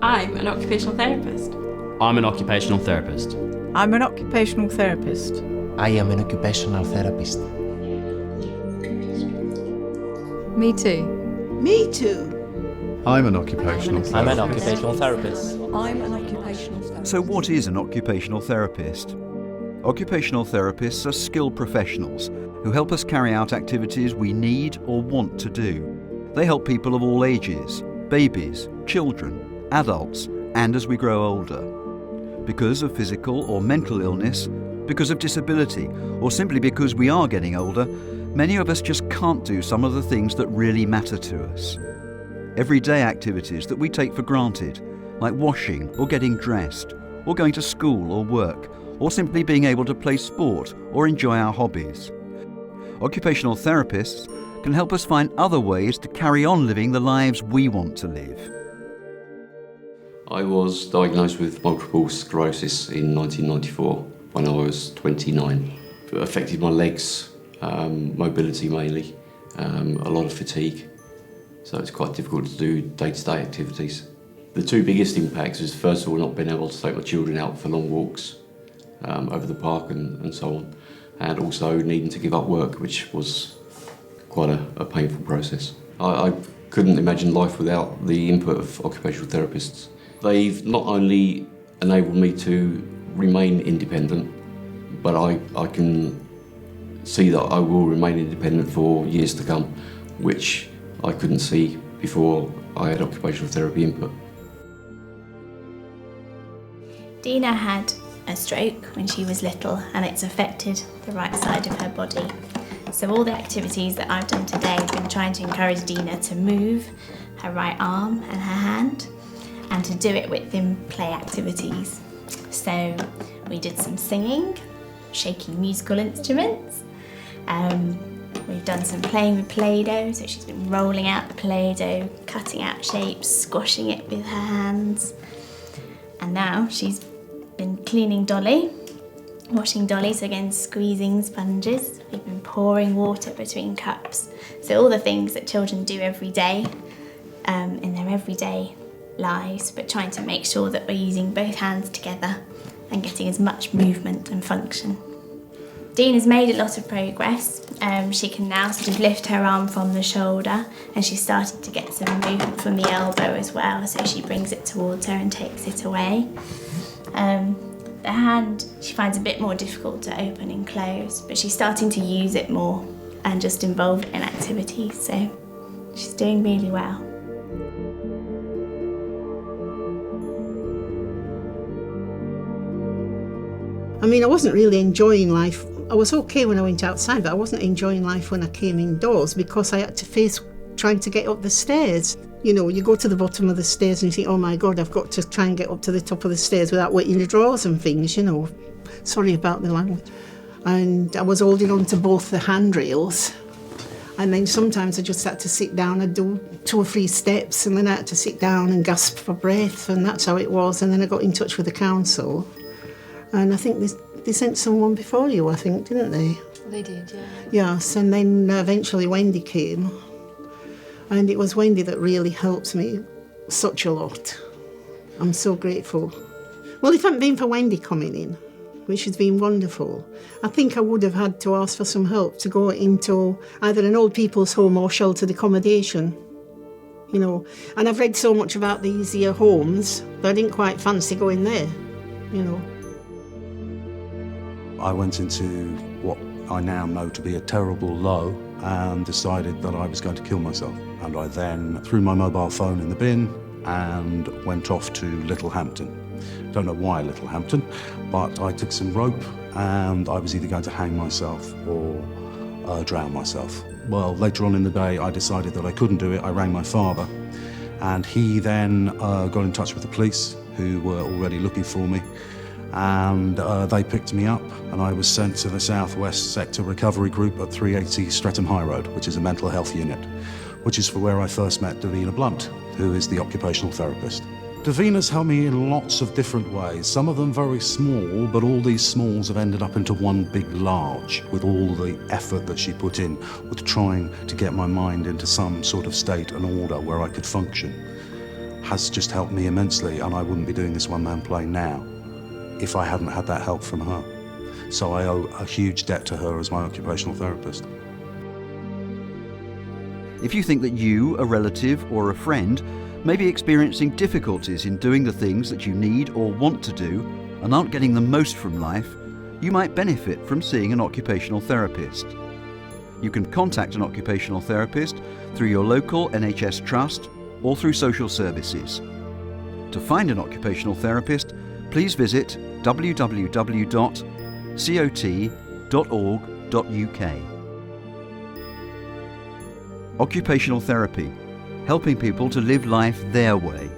I'm an occupational therapist. I'm an occupational therapist. I'm an occupational therapist. I am an occupational therapist. Me too. Me too. I'm an occupational therapist. I'm an occupational therapist. I'm an occupational therapist. So what is an occupational therapist? Occupational therapists are skilled professionals who help us carry out activities we need or want to do. They help people of all ages, babies, children, adults, and as we grow older. Because of physical or mental illness, because of disability, or simply because we are getting older, many of us just can't do some of the things that really matter to us. Everyday activities that we take for granted, like washing or getting dressed, or going to school or work, or simply being able to play sport or enjoy our hobbies. Occupational therapists can help us find other ways to carry on living the lives we want to live. I was diagnosed with multiple sclerosis in 1994 when I was 29. It affected my legs, mobility mainly, a lot of fatigue, so it's quite difficult to do day-to-day activities. The two biggest impacts was first of all not being able to take my children out for long walks over the park and so on, and also needing to give up work, which was quite a painful process. I couldn't imagine life without the input of occupational therapists. They've not only enabled me to remain independent, but I can see that I will remain independent for years to come, which I couldn't see before I had occupational therapy input. Dina had a stroke when she was little and it's affected the right side of her body. So all the activities that I've done today have been trying to encourage Dina to move her right arm and her hand and to do it within play activities. So we did some singing, shaking musical instruments. We've done some playing with Play-Doh, so she's been rolling out the Play-Doh, cutting out shapes, squashing it with her hands. And now she's been cleaning Dolly, washing Dolly, so again squeezing sponges. We've been pouring water between cups. So all the things that children do every day in their everyday lives, but trying to make sure that we're using both hands together and getting as much movement and function. Dina's made a lot of progress. She can now sort of lift her arm from the shoulder and she's starting to get some movement from the elbow as well, so she brings it towards her and takes it away. The hand she finds a bit more difficult to open and close, but she's starting to use it more and just involved in activities, so she's doing really well. I mean, I wasn't really enjoying life. I was okay when I went outside, but I wasn't enjoying life when I came indoors because I had to face trying to get up the stairs. You know, you go to the bottom of the stairs and you think, oh my God, I've got to try and get up to the top of the stairs without wetting the drawers and things, you know. Sorry about the language. And I was holding on to both the handrails. And then sometimes I just had to sit down and do 2 or 3 steps, and then I had to sit down and gasp for breath, and that's how it was. And then I got in touch with the council. And I think they sent someone before you, I think, didn't they? They did, yeah. Yes, and then eventually Wendy came. And it was Wendy that really helped me such a lot. I'm so grateful. Well, if it hadn't been for Wendy coming in, which has been wonderful, I think I would have had to ask for some help to go into either an old people's home or sheltered accommodation, you know. And I've read so much about these here homes that I didn't quite fancy going there, you know. I went into what I now know to be a terrible low and decided that I was going to kill myself. And I then threw my mobile phone in the bin and went off to Littlehampton. Don't know why Littlehampton, but I took some rope and I was either going to hang myself or drown myself. Well, later on in the day, I decided that I couldn't do it. I rang my father and he then got in touch with the police who were already looking for me. And they picked me up and I was sent to the Southwest Sector Recovery Group at 380 Streatham High Road, which is a mental health unit, which is for where I first met Davina Blunt, who is the occupational therapist. Davina's helped me in lots of different ways, some of them very small, but all these smalls have ended up into one big large, with all the effort that she put in with trying to get my mind into some sort of state and order where I could function. has just helped me immensely, and I wouldn't be doing this one-man play now if I hadn't had that help from her. So I owe a huge debt to her as my occupational therapist. If you think that you, a relative or a friend, may be experiencing difficulties in doing the things that you need or want to do and aren't getting the most from life, you might benefit from seeing an occupational therapist. You can contact an occupational therapist through your local NHS trust or through social services. To find an occupational therapist, please visit www.cot.org.uk. Occupational therapy, helping people to live life their way.